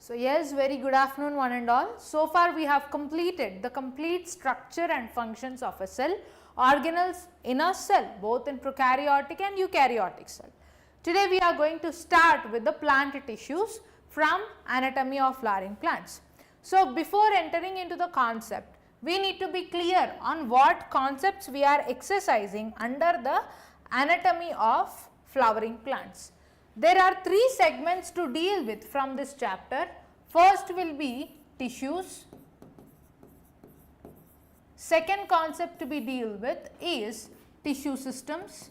So yes, very good afternoon one and all. So far we have completed the complete structure and functions of a cell, organelles in a cell, both in prokaryotic and eukaryotic cell. Today we are going to start with the plant tissues from anatomy of flowering plants. So before entering into the concept, we need to be clear on what concepts we are exercising under the anatomy of flowering plants. There are three segments to deal with from this chapter. First will be tissues. Second concept to be deal with is tissue systems.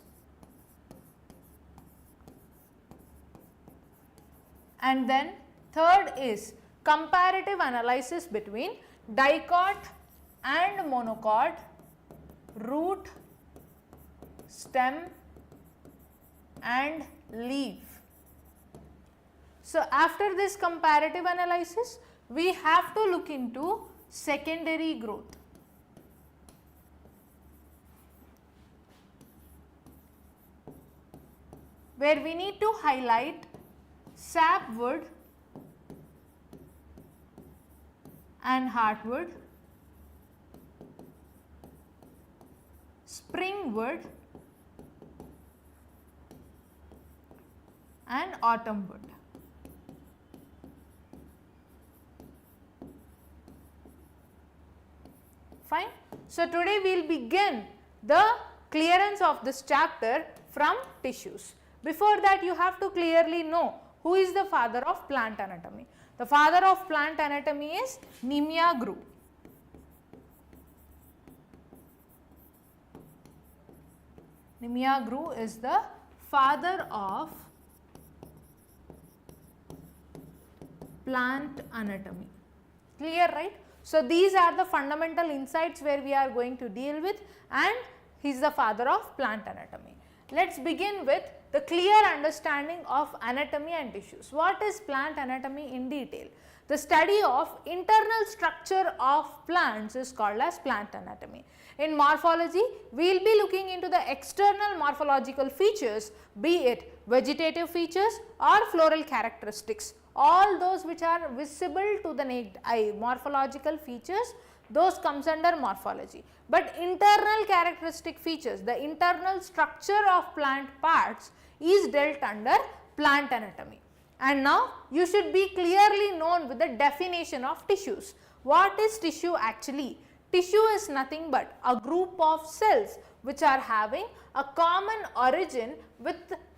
And then third is comparative analysis between dicot and monocot, root, stem and leaf. So after this comparative analysis, we have to look into secondary growth. Where we need to highlight sapwood and heartwood, springwood and autumnwood. Fine. So today we will begin the clearance of this chapter from tissues. Before that, you have to clearly know who is the father of plant anatomy. The father of plant anatomy is Nimiagru. Nimiagru is the father of plant anatomy. Clear, right? So these are the fundamental insights where we are going to deal with, and he is the father of plant anatomy. Let us begin with the clear understanding of anatomy and tissues. What is plant anatomy in detail? The study of internal structure of plants is called as plant anatomy. In morphology, we will be looking into the external morphological features, be it vegetative features or floral characteristics. All those which are visible to the naked eye, morphological features, those comes under morphology. But internal characteristic features, the internal structure of plant parts is dealt under plant anatomy. And now you should be clearly known with the definition of tissues. What is tissue actually? Tissue is nothing but a group of cells which are having a common origin with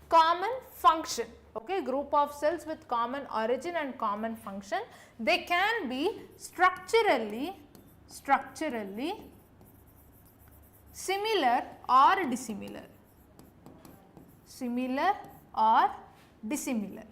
common function. Okay, group of cells with common origin and common function. They can be structurally similar or dissimilar. Similar or dissimilar.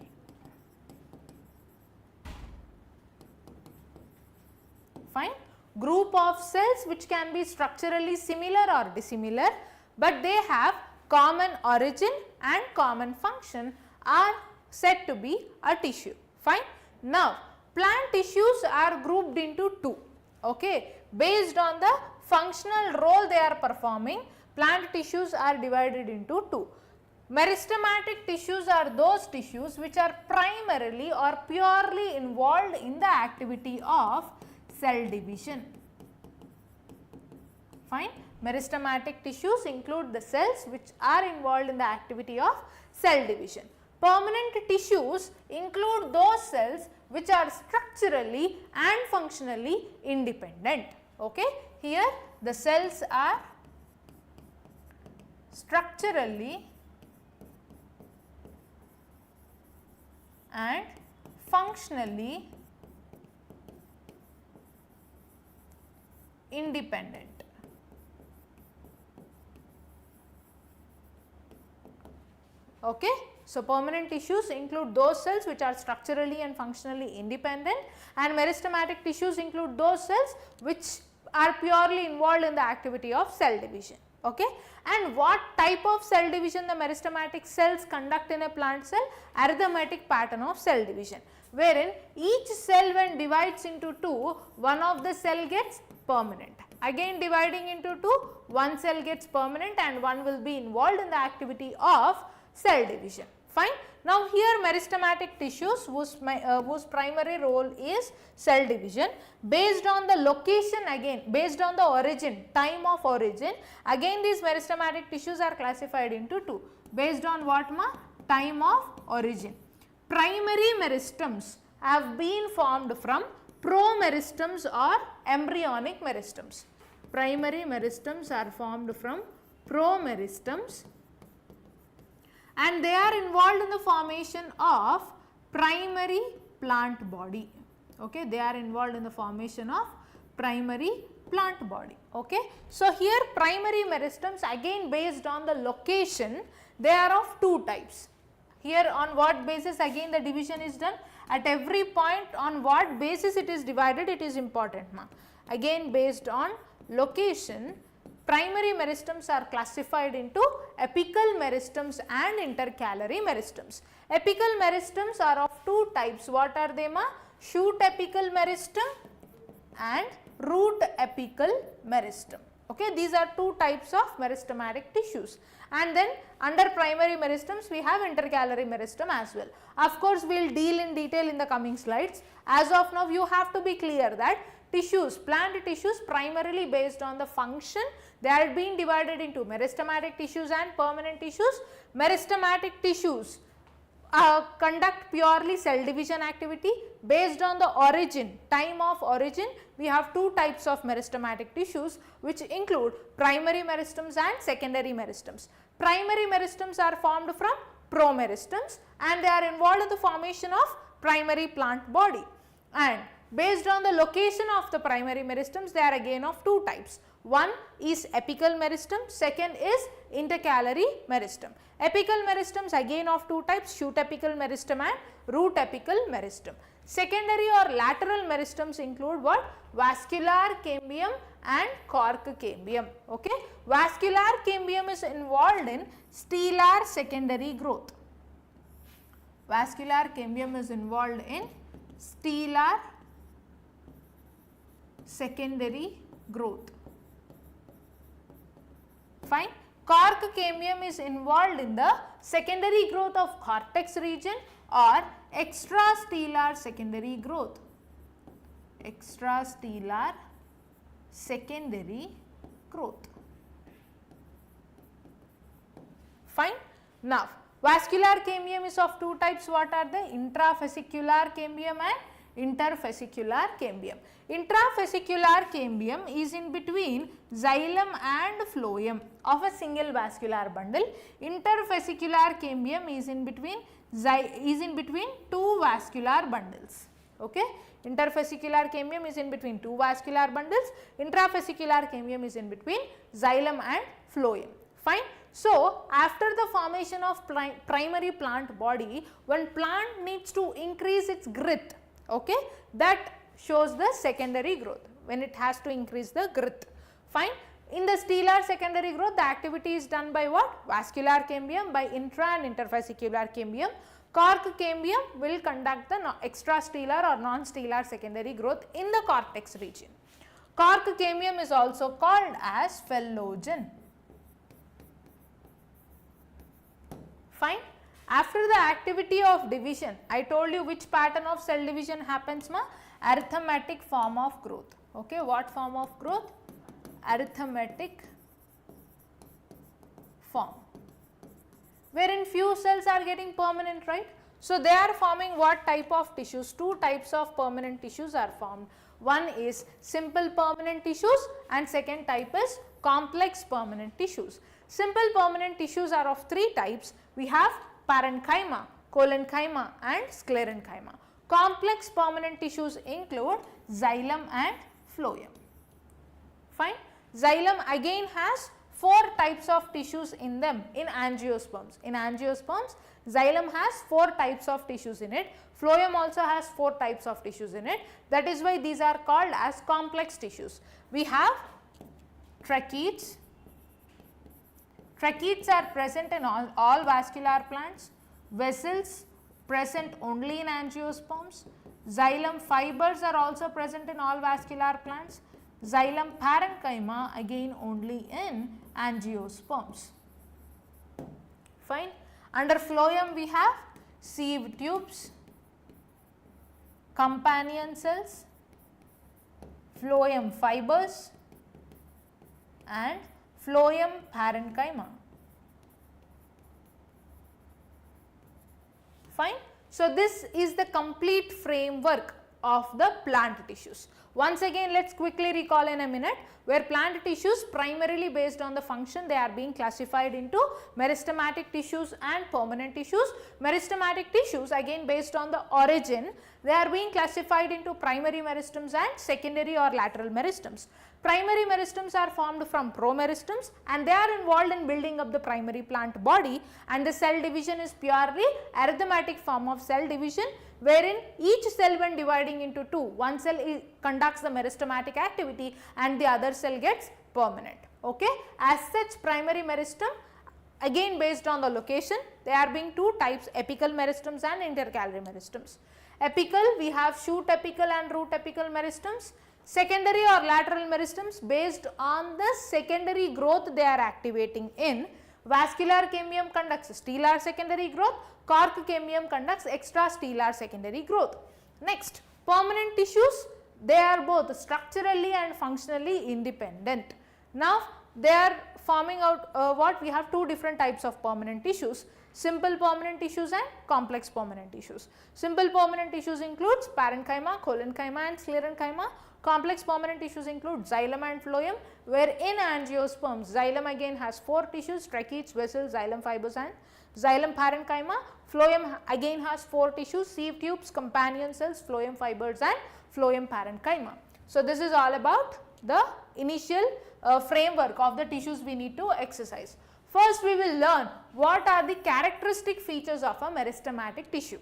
Fine. Group of cells which can be structurally similar or dissimilar, but they have common origin and common function are said to be a tissue. Fine. Now, plant tissues are grouped into two. Okay. Based on the functional role they are performing, plant tissues are divided into two. Meristematic tissues are those tissues which are primarily or purely involved in the activity of cell division. Fine. Meristematic tissues include the cells which are involved in the activity of cell division. Permanent tissues include those cells which are structurally and functionally independent. Okay. Here the cells are structurally and functionally independent. Okay. So permanent tissues include those cells which are structurally and functionally independent, and meristematic tissues include those cells which are purely involved in the activity of cell division. Okay. And what type of cell division the meristematic cells conduct in a plant cell? Arithmetic pattern of cell division, wherein each cell when divides into two, one of the cell gets permanent. Again dividing into two, one cell gets permanent and one will be involved in the activity of cell division. Fine. Now here meristematic tissues whose primary role is cell division, based on the location, again based on the origin, time of origin, again these meristematic tissues are classified into two, based on what ma? Time of origin. Primary meristems have been formed from promeristems or embryonic meristems. Primary meristems are formed from promeristems and they are involved in the formation of primary plant body. Okay, they are involved in the formation of primary plant body. Okay, so here primary meristems, again based on the location, they are of two types. Here on what basis again the division is done? At every point on what basis it is divided, it is important ma. Again based on location, primary meristems are classified into apical meristems and intercalary meristems. Apical meristems are of two types. What are they ma? Shoot apical meristem and root apical meristem. Okay, these are two types of meristematic tissues. And then under primary meristems we have intercalary meristem as well. Of course, we will deal in detail in the coming slides. As of now, you have to be clear that tissues, plant tissues primarily based on the function, they are being divided into meristematic tissues and permanent tissues. Meristematic tissues conduct purely cell division activity. Based on the origin, time of origin, we have two types of meristematic tissues which include primary meristems and secondary meristems. Primary meristems are formed from promeristems and they are involved in the formation of primary plant body, and based on the location of the primary meristems, they are again of two types. One is apical meristem, second is intercalary meristem. Apical meristems again of two types, shoot apical meristem and root apical meristem. Secondary or lateral meristems include what? Vascular cambium and cork cambium. Okay? Vascular cambium is involved in stellar secondary growth. Vascular cambium is involved in stellar secondary growth. Fine. Cork cambium is involved in the secondary growth of cortex region or extrastellar secondary growth. Extrastellar secondary growth. Fine. Now, vascular cambium is of two types. What are they? Intravesicular cambium and intervesicular cambium. Intravesicular cambium is in between xylem and phloem of a single vascular bundle. Intervesicular cambium is in between two vascular bundles. Okay? Intervesicular cambium is in between two vascular bundles. Intravesicular cambium is in between xylem and phloem. Fine. So, after the formation of primary plant body, when plant needs to increase its girth, okay, that shows the secondary growth, when it has to increase the girth. Fine. In the stellar secondary growth, the activity is done by what? Vascular cambium, by intra and intervesicular cambium. Cork cambium will conduct the extrastellar or non-stellar secondary growth in the cortex region. Cork cambium is also called as phellogen. Fine. After the activity of division, I told you which pattern of cell division happens ma? Arithmetic form of growth. Okay, what form of growth? Arithmetic form, wherein few cells are getting permanent, right? So, they are forming what type of tissues? Two types of permanent tissues are formed. One is simple permanent tissues and second type is complex permanent tissues. Simple permanent tissues are of three types. We have parenchyma, collenchyma and sclerenchyma. Complex permanent tissues include xylem and phloem. Fine. Xylem again has four types of tissues in them in angiosperms. In angiosperms, xylem has four types of tissues in it. Phloem also has four types of tissues in it. That is why these are called as complex tissues. We have tracheids. Tracheids are present in all vascular plants. Vessels present only in angiosperms. Xylem fibers are also present in all vascular plants. Xylem parenchyma again only in angiosperms. Fine. Under phloem we have sieve tubes, companion cells, phloem fibers and phloem parenchyma. Fine. So, this is the complete framework of the plant tissues. Once again, let us quickly recall in a minute, where plant tissues primarily based on the function, they are being classified into meristematic tissues and permanent tissues. Meristematic tissues again based on the origin, they are being classified into primary meristems and secondary or lateral meristems. Primary meristems are formed from promeristems and they are involved in building up the primary plant body, and the cell division is purely arithmetic form of cell division, wherein each cell when dividing into two, one cell conducts the meristematic activity and the other cell gets permanent. Okay. As such, primary meristem again based on the location, there are being two types, apical meristems and intercalary meristems. Apical, we have shoot apical and root apical meristems. Secondary or lateral meristems based on the secondary growth they are activating in. Vascular cambium conducts stellar secondary growth, cork cambium conducts extrastellar secondary growth. Next, permanent tissues, they are both structurally and functionally independent. Now, they are forming out what we have two different types of permanent tissues, simple permanent tissues and complex permanent tissues. Simple permanent tissues includes parenchyma, collenchyma and sclerenchyma. Complex permanent tissues include xylem and phloem, where in angiosperms, xylem again has 4 tissues, tracheates, vessels, xylem fibers and xylem parenchyma. Phloem again has 4 tissues, sieve tubes, companion cells, phloem fibers and phloem parenchyma. So, this is all about the initial framework of the tissues we need to exercise. First, we will learn what are the characteristic features of a meristematic tissue.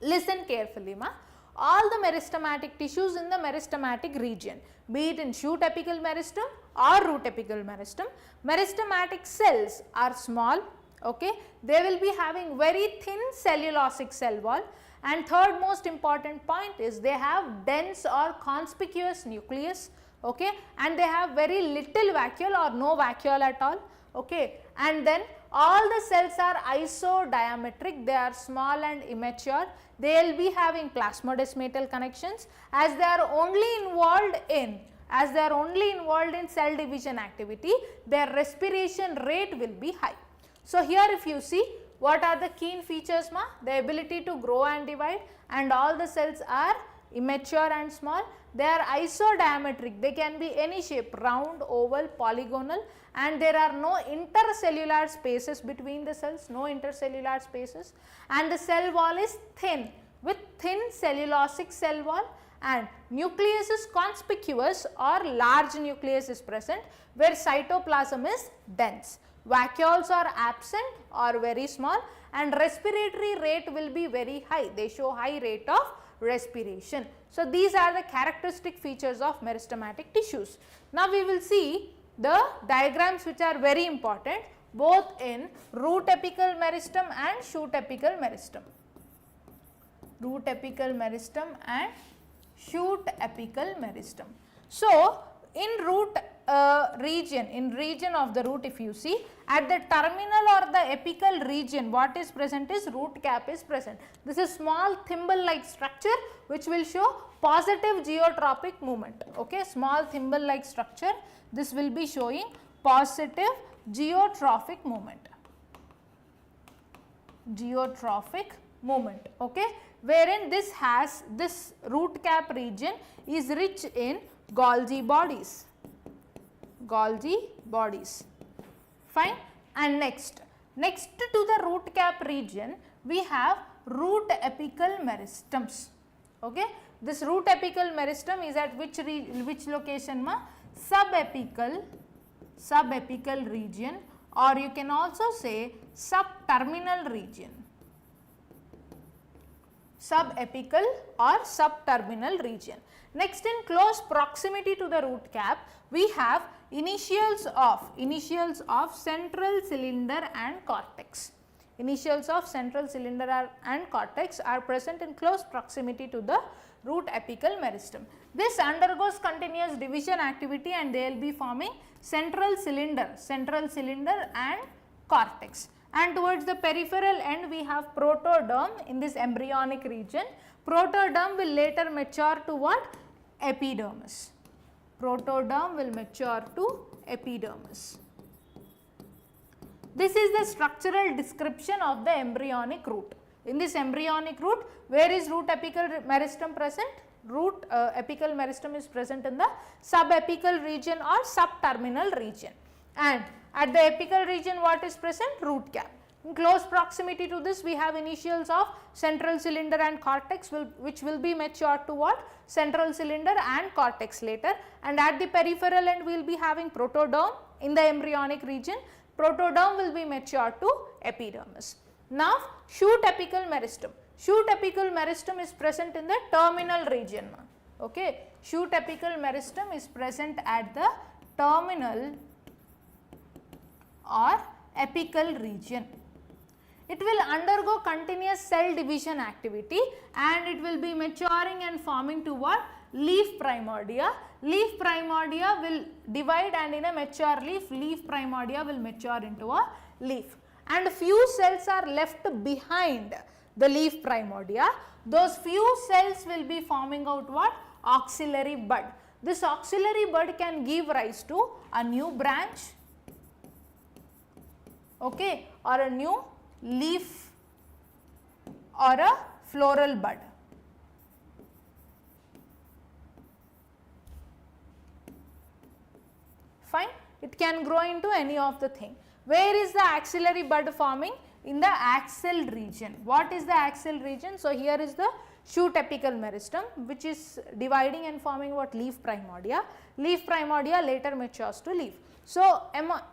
Listen carefully, ma. All the meristematic tissues in the meristematic region, be it in shoot apical meristem or root apical meristem, meristematic cells are small, okay. They will be having very thin cellulosic cell wall, and third most important point is they have dense or conspicuous nucleus, okay, and they have very little vacuole or no vacuole at all, okay, and then all the cells are isodiametric, they are small and immature, they will be having plasmodesmatal connections, as they are only involved in cell division activity, their respiration rate will be high. So, here if you see what are the key features, ma, the ability to grow and divide, and all the cells are immature and small, they are isodiametric, they can be any shape, round, oval, polygonal, and there are no intercellular spaces between the cells, no intercellular spaces, and the cell wall is thin with thin cellulosic cell wall, and nucleus is conspicuous or large nucleus is present where cytoplasm is dense. Vacuoles are absent or very small, and respiratory rate will be very high, they show high rate of respiration. So, these are the characteristic features of meristematic tissues. Now, we will see the diagrams which are very important both in root apical meristem and shoot apical meristem. Root apical meristem and shoot apical meristem. So, in root region of the root, if you see at the terminal or the apical region, what is present is root cap is present. This is small thimble like structure which will show positive geotropic movement, okay, small thimble like structure, this will be showing positive geotrophic movement, okay, wherein this root cap region is rich in Golgi bodies, fine. And next to the root cap region we have root apical meristems, okay. This root apical meristem is at which location, ma? Subapical region, or you can also say subterminal region, subapical or subterminal region. Next, in close proximity to the root cap, we have initials of central cylinder and cortex. Initials of central cylinder and cortex are present in close proximity to the root apical meristem. This undergoes continuous division activity and they will be forming central cylinder and cortex. and towards the peripheral end we have protoderm in this embryonic region. Protoderm will later mature to what? Epidermis. Protoderm will mature to epidermis. This is the structural description of the embryonic root. In this embryonic root, where is root apical meristem present? Root apical meristem is present in the subapical region or subterminal region, and at the apical region what is present? Root cap. In close proximity to this we have initials of central cylinder and cortex which will be matured to what? Central cylinder and cortex later, and at the peripheral end we will be having protoderm in the embryonic region. Protoderm will be matured to epidermis. Now shoot apical meristem. Shoot apical meristem is present in the terminal region. Okay, shoot apical meristem is present at the terminal or apical region. It will undergo continuous cell division activity and it will be maturing and forming to what? Leaf primordia. Leaf primordia will divide, and in a mature leaf, leaf primordia will mature into a leaf, and few cells are left behind the leaf primordia. Those few cells will be forming out what? Auxiliary bud. This auxiliary bud can give rise to a new branch, okay, or a new leaf or a floral bud. Fine, it can grow into any of the thing. Where is the axillary bud forming? In the axil region. What is the axil region? So here is the shoot apical meristem which is dividing and forming what? Leaf primordia. Leaf primordia later matures to leaf. So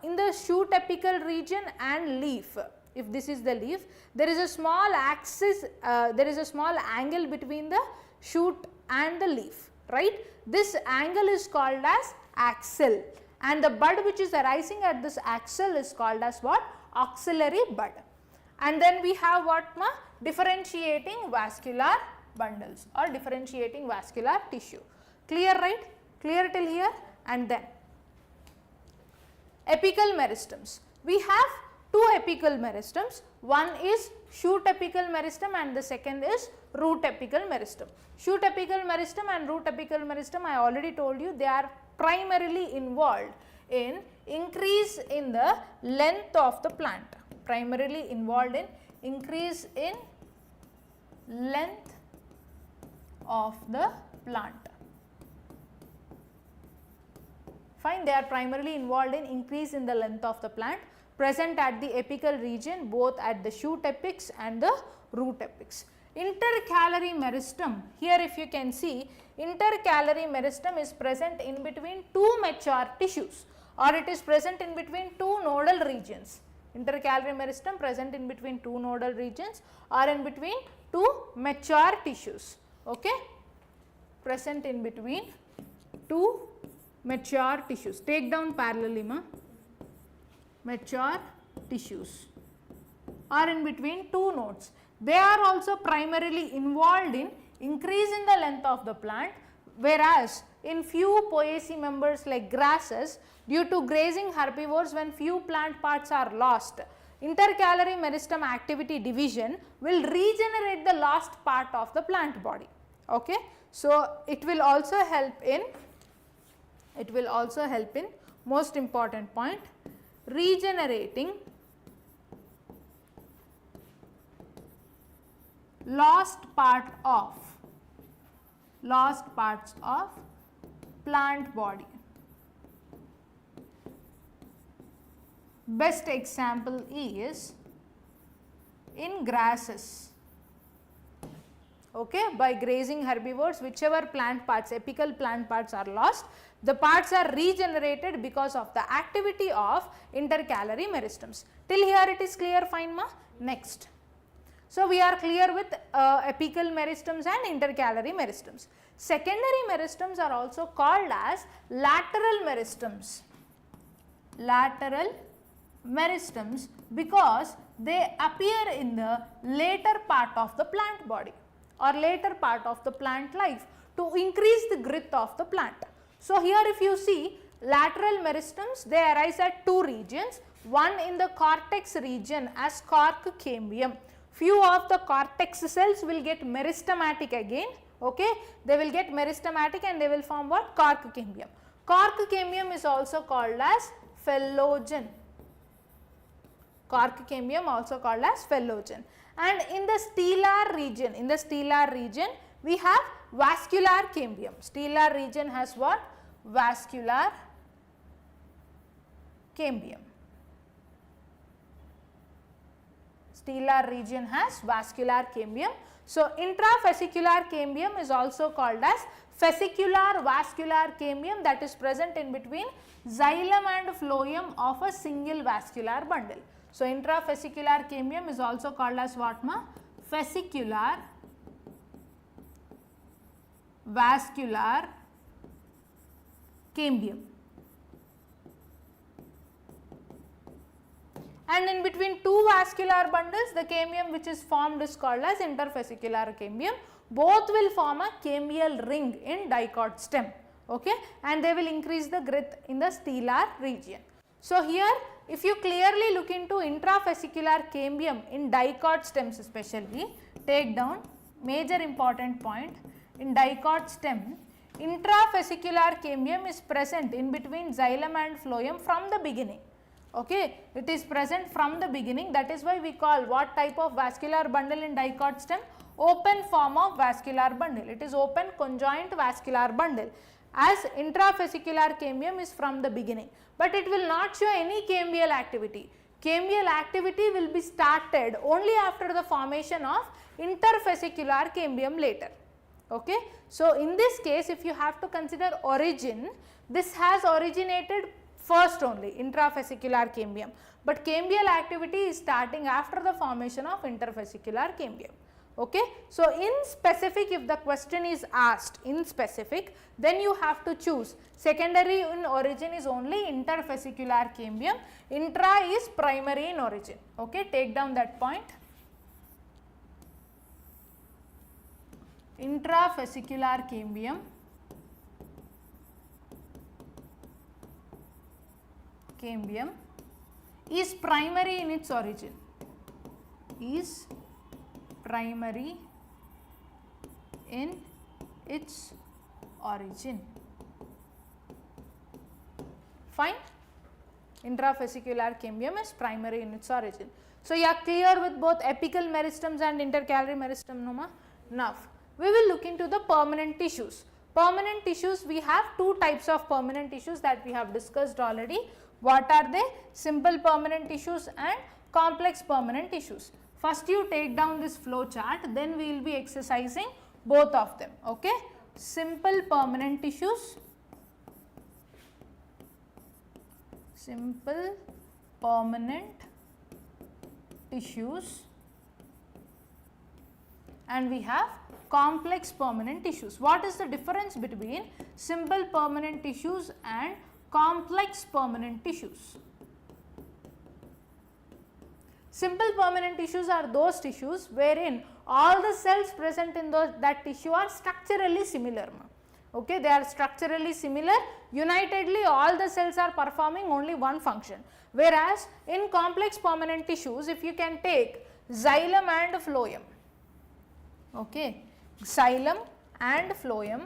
in the shoot apical region and leaf, if this is the leaf, there is a small axis, there is a small angle between the shoot and the leaf, right? This angle is called as axil, and the bud which is arising at this axil is called as what? Auxiliary bud. And then we have what? Differentiating vascular bundles or differentiating vascular tissue. Clear, right? Clear till here? And then apical meristems. We have two apical meristems. One is shoot apical meristem and the second is root apical meristem. Shoot apical meristem and root apical meristem, I already told you, they are primarily involved in increase in the length of the plant. Primarily involved in increase in length of the plant. Fine, they are primarily involved in increase in the length of the plant, present at the apical region, both at the shoot apex and the root apex. Intercalary meristem, here if you can see, intercalary meristem is present in between two mature tissues, or it is present in between two nodal regions. Intercalary meristem present in between two nodal regions or in between two mature tissues, okay, present in between two mature tissues. Take down parallelly, mature tissues or in between two nodes. They are also primarily involved in increase in the length of the plant, whereas in few poaceae members like grasses, due to grazing herbivores, when few plant parts are lost, intercalary meristem activity division will regenerate the lost part of the plant body. Okay, so it will also help in most important point, regenerating lost parts of plant body. Best example is in grasses. Okay, by grazing herbivores, whichever plant parts, apical plant parts are lost, the parts are regenerated because of the activity of intercalary meristems. Till here it is clear, fine ma? Next. So we are clear with apical meristems and intercalary meristems. Secondary meristems are also called as lateral meristems. Lateral meristems because they appear in the later part of the plant body or later part of the plant life to increase the girth of the plant. So here if you see lateral meristems, they arise at two regions. one in the cortex region as cork cambium. Few of the cortex cells will get meristematic again, okay, they will get meristematic and they will form what? Cork cambium. Cork cambium is also called as phellogen. Cork cambium also called as phellogen. And in the stellar region, we have vascular cambium. Stellar region has what? Vascular cambium. Stellar region has vascular cambium. So, intravesicular cambium is also called as vesicular vascular cambium, that is present in between xylem and phloem of a single vascular bundle. So, intravesicular cambium is also called as what, ma? Vesicular vascular cambium. And in between two vascular bundles, the cambium which is formed is called as intervesicular cambium. Both will form a cambial ring in dicot stem, okay, and they will increase the girth in the stellar region. So, here if you clearly look into intravesicular cambium in dicot stems especially, take down major important point, in dicot stem, intravesicular cambium is present in between xylem and phloem from the beginning. Okay, it is present from the beginning, that is why we call what type of vascular bundle in dicot stem? Open form of vascular bundle. It is open conjoint vascular bundle, as intravesicular cambium is from the beginning, but it will not show any cambial activity. Cambial activity will be started only after the formation of intervesicular cambium later. Okay. So, in this case, if you have to consider origin, this has originated first only, intravesicular cambium, but cambial activity is starting after the formation of intervesicular cambium. Okay. So, in specific, if the question is asked in specific, then you have to choose. Secondary in origin is only intervesicular cambium, intra is primary in origin. Okay. Take down that point. Intravesicular cambium is primary in its origin, is primary in its origin. Fine. Intravesicular cambium is primary in its origin. So, you are clear with both apical meristems and intercalary meristem, no ma? Now, we will look into the permanent tissues. Permanent tissues, we have two types of permanent tissues that we have discussed already. What are they? Simple permanent tissues and complex permanent tissues. First you take down this flow chart, then we will be exercising both of them. Okay. Simple permanent tissues, simple permanent tissues, and we have complex permanent tissues. What is the difference between simple permanent tissues and complex permanent tissues? Simple permanent tissues are those tissues wherein all the cells present in that tissue are structurally similar. Okay, they are structurally similar, unitedly all the cells are performing only one function. Whereas in complex permanent tissues, if you can take xylem and phloem, okay, xylem and phloem,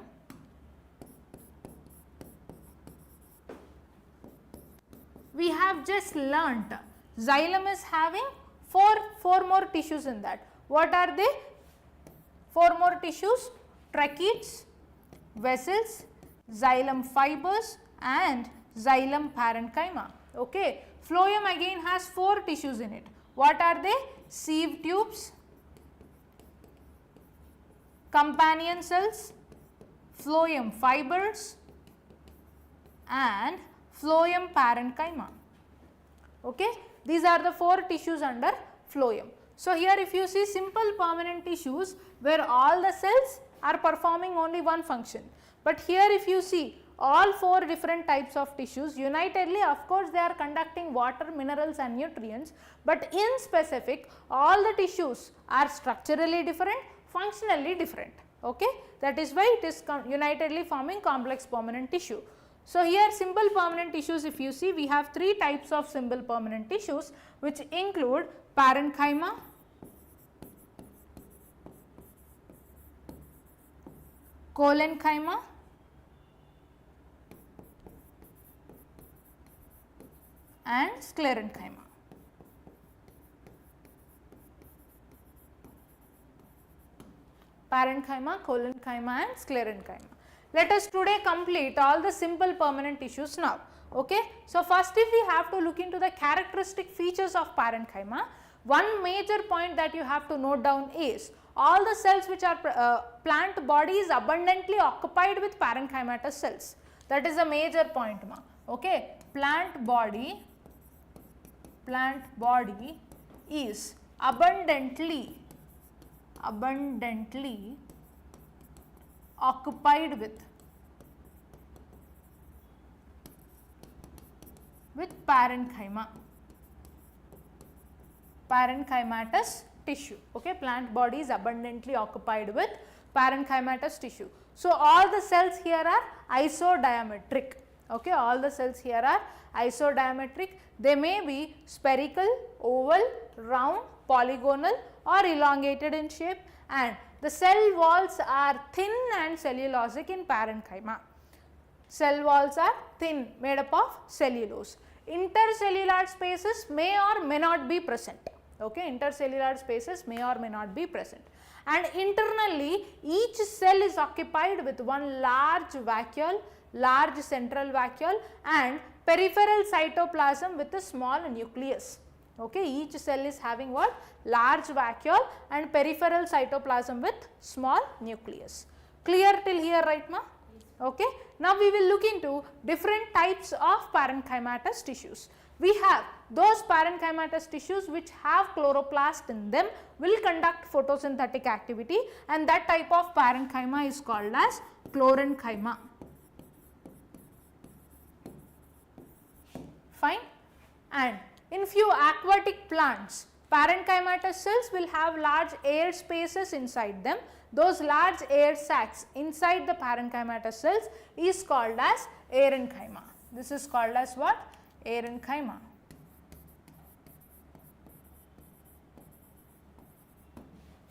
we have just learnt xylem is having four more tissues in that. What are they? 4 more tissues: tracheids, vessels, xylem fibers and xylem parenchyma. Okay. Phloem again has 4 tissues in it. What are they? Sieve tubes, companion cells, phloem fibers and phloem parenchyma. Okay. These are the 4 tissues under phloem. So, here if you see simple permanent tissues where all the cells are performing only one function, but here if you see all 4 different types of tissues unitedly, of course they are conducting water, minerals and nutrients, but in specific all the tissues are structurally different, functionally different. Okay. That is why it is unitedly forming complex permanent tissue. So here simple permanent tissues, if you see, we have 3 types of simple permanent tissues which include parenchyma, collenchyma, and sclerenchyma. Parenchyma, collenchyma, and sclerenchyma. Let us today complete all the simple permanent tissues now. Okay. So first, if we have to look into the characteristic features of parenchyma, one major point that you have to note down is all the cells which are plant body is abundantly occupied with parenchymatous cells. That is a major point, ma. Okay. Plant body is abundantly occupied with parenchymatous tissue. Okay, plant body is abundantly occupied with parenchymatous tissue. So all the cells here are isodiametric. Okay, all the cells here are isodiametric. They may be spherical, oval, round, polygonal, or elongated in shape, and the cell walls are thin and cellulosic in parenchyma. Cell walls are thin, made up of cellulose. Intercellular spaces may or may not be present. Okay, intercellular spaces may or may not be present. And internally, each cell is occupied with one large vacuole, large central vacuole, and peripheral cytoplasm with a small nucleus. Okay, each cell is having what? Large vacuole and peripheral cytoplasm with small nucleus. Clear till here, right, ma? Okay. Now we will look into different types of parenchymatous tissues. We have those parenchymatous tissues which have chloroplast in them will conduct photosynthetic activity, and that type of parenchyma is called as chlorenchyma. Fine. And in few aquatic plants, parenchymatous cells will have large air spaces inside them. Those large air sacs inside the parenchymatous cells is called as aerenchyma. This is called as what? Aerenchyma.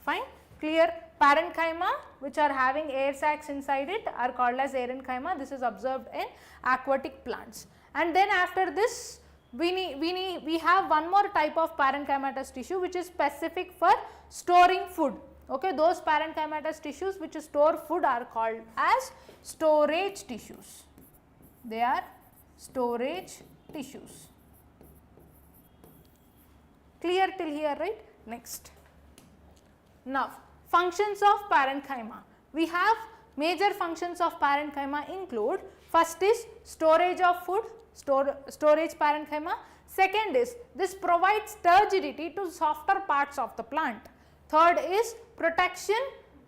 Fine. Clear? Parenchyma which are having air sacs inside it are called as aerenchyma. This is observed in aquatic plants. And then after this, we have one more type of parenchymatous tissue which is specific for storing food. Okay, those parenchymatous tissues which store food are called as storage tissues. They are storage tissues. Clear till here, right? Next. Now, functions of parenchyma. We have major functions of parenchyma include, first is storage of food, storage parenchyma. Second is this provides turgidity to softer parts of the plant. Third is protection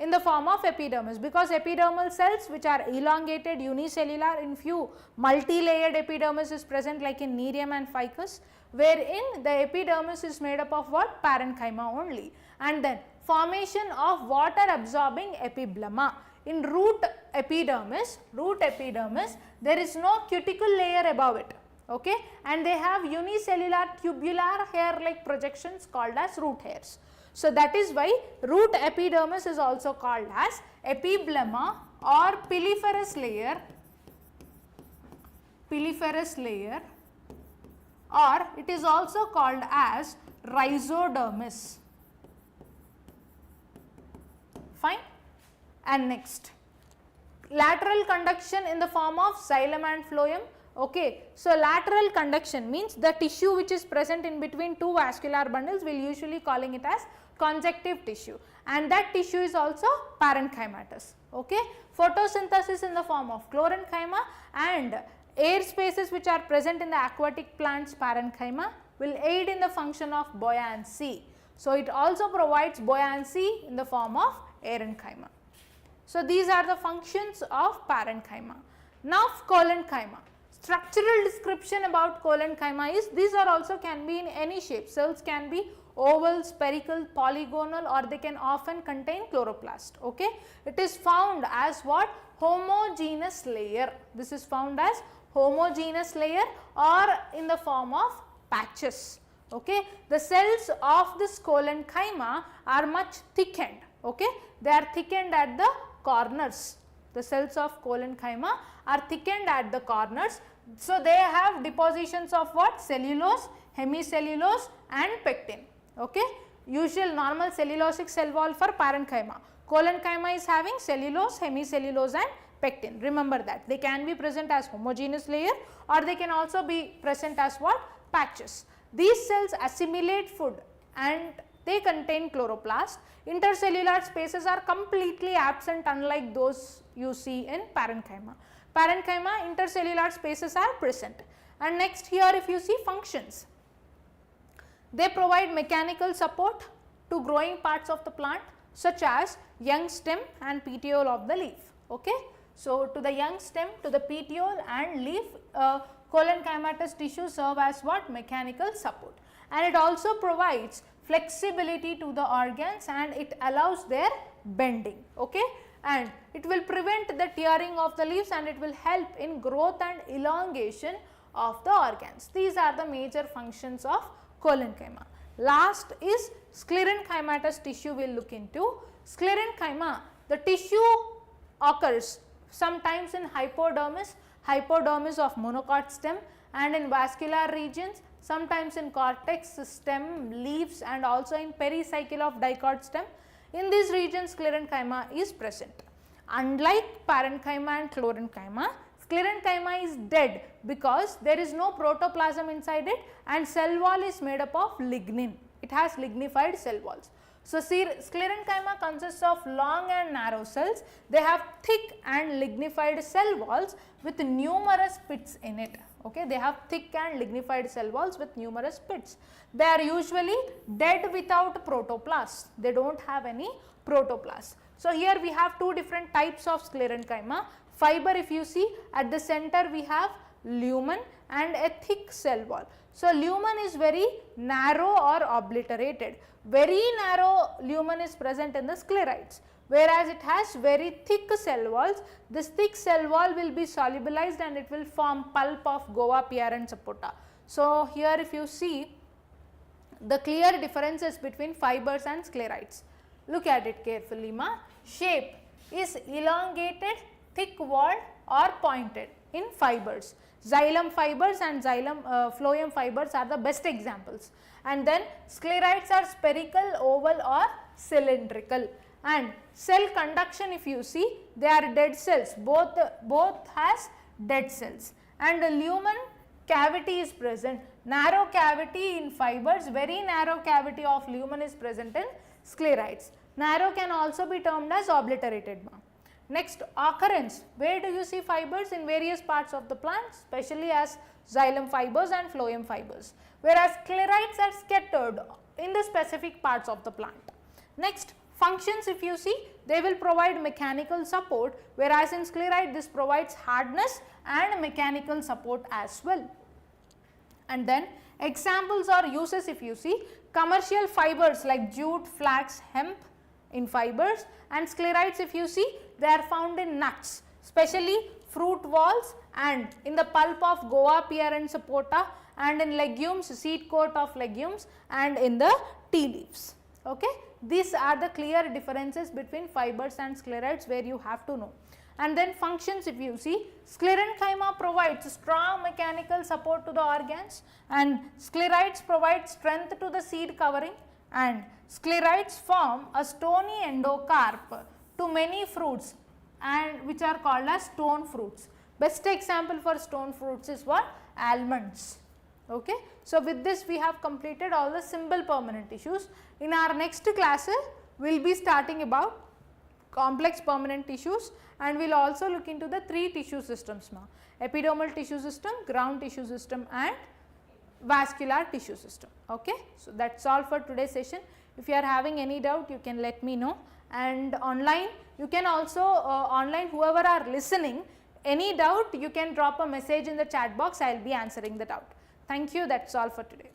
in the form of epidermis, because epidermal cells which are elongated unicellular, in few multi-layered epidermis is present like in Nerium and Ficus, wherein the epidermis is made up of what? Parenchyma only. And then formation of water absorbing epiblema. In root epidermis, there is no cuticle layer above it. Okay, and they have unicellular tubular hair like projections called as root hairs. So that is why root epidermis is also called as epiblema or piliferous layer, or it is also called as rhizodermis. Fine. And next, lateral conduction in the form of xylem and phloem. Okay, so lateral conduction means the tissue which is present in between two vascular bundles, we will usually calling it as conjunctive tissue, and that tissue is also parenchymatous. Okay, photosynthesis in the form of chlorenchyma, and air spaces which are present in the aquatic plants parenchyma will aid in the function of buoyancy. So it also provides buoyancy in the form of aerenchyma. So these are the functions of parenchyma. Now collenchyma. Structural description about collenchyma is, these are also can be in any shape. Cells can be oval, spherical, polygonal, or they can often contain chloroplast. Okay, it is found as what? Homogeneous layer. This is found as homogeneous layer or in the form of patches. Okay, the cells of this collenchyma are much thickened. Okay, they are thickened at the corners. The cells of collenchyma are thickened at the corners. So they have depositions of what? Cellulose, hemicellulose and pectin. Okay, usual normal cellulosic cell wall for parenchyma. Collenchyma is having cellulose, hemicellulose and pectin. Remember that they can be present as homogeneous layer or they can also be present as what? Patches. These cells assimilate food and they contain chloroplast. Intercellular spaces are completely absent, unlike those you see in parenchyma. Parenchyma, intercellular spaces are present. And next here if you see functions, they provide mechanical support to growing parts of the plant such as young stem and petiole of the leaf. Okay. So, to the young stem, to the petiole and leaf, collenchymatous tissue serve as what? Mechanical support, and it also provides flexibility to the organs and it allows their bending. Okay, and it will prevent the tearing of the leaves and it will help in growth and elongation of the organs. These are the major functions of collenchyma. Last is sclerenchymatous tissue we will look into. Sclerenchyma, the tissue occurs sometimes in hypodermis of monocot stem, and in vascular regions, sometimes in cortex, stem, leaves and also in pericycle of dicot stem. In these regions sclerenchyma is present. Unlike parenchyma and chlorenchyma, sclerenchyma is dead because there is no protoplasm inside it and cell wall is made up of lignin. It has lignified cell walls. So, sclerenchyma consists of long and narrow cells. They have thick and lignified cell walls with numerous pits in it. Okay, they have thick and lignified cell walls with numerous pits. They are usually dead without protoplast. They do not have any protoplast. So, here we have two different types of sclerenchyma. Fiber, if you see at the center we have lumen and a thick cell wall. So, lumen is very narrow or obliterated. Very narrow lumen is present in the sclerites, whereas it has very thick cell walls. This thick cell wall will be solubilized and it will form pulp of Goa, pear and sapota. So, here if you see the clear differences between fibers and sclerites. Look at it carefully, ma. Shape is elongated, thick walled or pointed in fibers. Xylem fibers and phloem fibers are the best examples, and then sclerites are spherical, oval or cylindrical. And cell conduction, if you see, they are dead cells, both has dead cells, and the lumen cavity is present. Narrow cavity in fibers, very narrow cavity of lumen is present in sclerites. Narrow can also be termed as obliterated. Next, occurrence. Where do you see fibers? In various parts of the plant, especially as xylem fibers and phloem fibers, whereas sclerites are scattered in the specific parts of the plant. Next, functions, if you see, they will provide mechanical support, whereas in sclerite this provides hardness and mechanical support as well. And then examples or uses, if you see, commercial fibers like jute, flax, hemp in fibers, and sclerites, if you see, they are found in nuts, especially fruit walls and in the pulp of Goa, pear and sapota, and in legumes, seed coat of legumes and in the tea leaves. Okay? These are the clear differences between fibers and sclerites where you have to know. And then functions, if you see, sclerenchyma provides strong mechanical support to the organs, and sclerites provide strength to the seed covering, and sclerites form a stony endocarp to many fruits and which are called as stone fruits. Best example for stone fruits is what? Almonds. Okay. So, with this we have completed all the simple permanent tissues. In our next classes, we will be starting about complex permanent tissues, and we will also look into the three tissue systems, epidermal tissue system, ground tissue system and vascular tissue system. Okay. So, that is all for today's session. If you are having any doubt, you can let me know, and online you can also online whoever are listening, any doubt you can drop a message in the chat box, I will be answering the doubt. Thank you, that is all for today.